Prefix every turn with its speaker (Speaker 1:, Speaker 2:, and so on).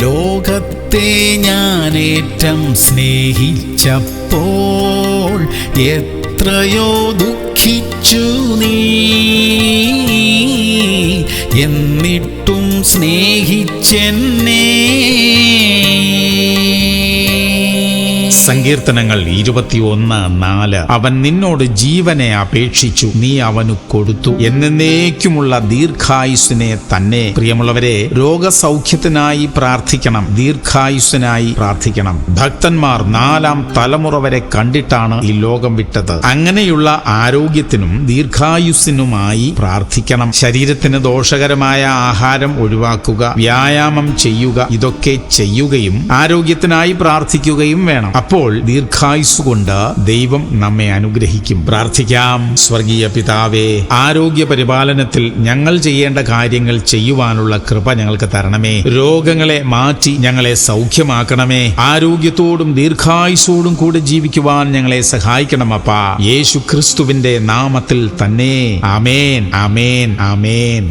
Speaker 1: ലോകത്തെ ഞാനേറ്റം സ്നേഹിച്ചപ്പോൾ എത്രയോ ദുഃഖിച്ചു നീ, എന്നിട്ടും സ്നേഹിച്ചെന്നെ.
Speaker 2: സങ്കീർത്തനങ്ങൾ 21:4. അവൻ നിന്നോട് ജീവനെ അപേക്ഷിച്ചു, നീ അവനു കൊടുത്തു, എന്നേക്കുമുള്ള ദീർഘായുസ്സിനെ തന്നെ. പ്രിയമുള്ളവരെ, രോഗസൗഖ്യത്തിനായി പ്രാർത്ഥിക്കണം, ദീർഘായുസ്സിനായി പ്രാർത്ഥിക്കണം. ഭക്തന്മാർ 4ാം തലമുറ വരെ കണ്ടിട്ടാണ് ഈ ലോകം വിട്ടത്. അങ്ങനെയുള്ള ആരോഗ്യത്തിനും ദീർഘായുസ്സിനുമായി പ്രാർത്ഥിക്കണം. ശരീരത്തിന് ദോഷകരമായ ആഹാരം ഒഴിവാക്കുക, വ്യായാമം ചെയ്യുക, ഇതൊക്കെ ചെയ്യുകയും ആരോഗ്യത്തിനായി പ്രാർത്ഥിക്കുകയും വേണം. അപ്പോൾ ദീർഘായുസ് കൊണ്ട് ദൈവം നമ്മെ അനുഗ്രഹിക്കും. പ്രാർത്ഥിക്കാം. സ്വർഗീയ പിതാവേ, ആരോഗ്യ പരിപാലനത്തിൽ ഞങ്ങൾ ചെയ്യേണ്ട കാര്യങ്ങൾ ചെയ്യുവാനുള്ള കൃപ ഞങ്ങൾക്ക് തരണമേ. രോഗങ്ങളെ മാറ്റി ഞങ്ങളെ സൗഖ്യമാക്കണമേ. ആരോഗ്യത്തോടും ദീർഘായുസോടും കൂടെ ജീവിക്കുവാൻ ഞങ്ങളെ സഹായിക്കണം അപ്പാ. യേശു ക്രിസ്തുവിന്റെ നാമത്തിൽ തന്നെ. ആമേൻ, ആമേൻ, ആമേൻ.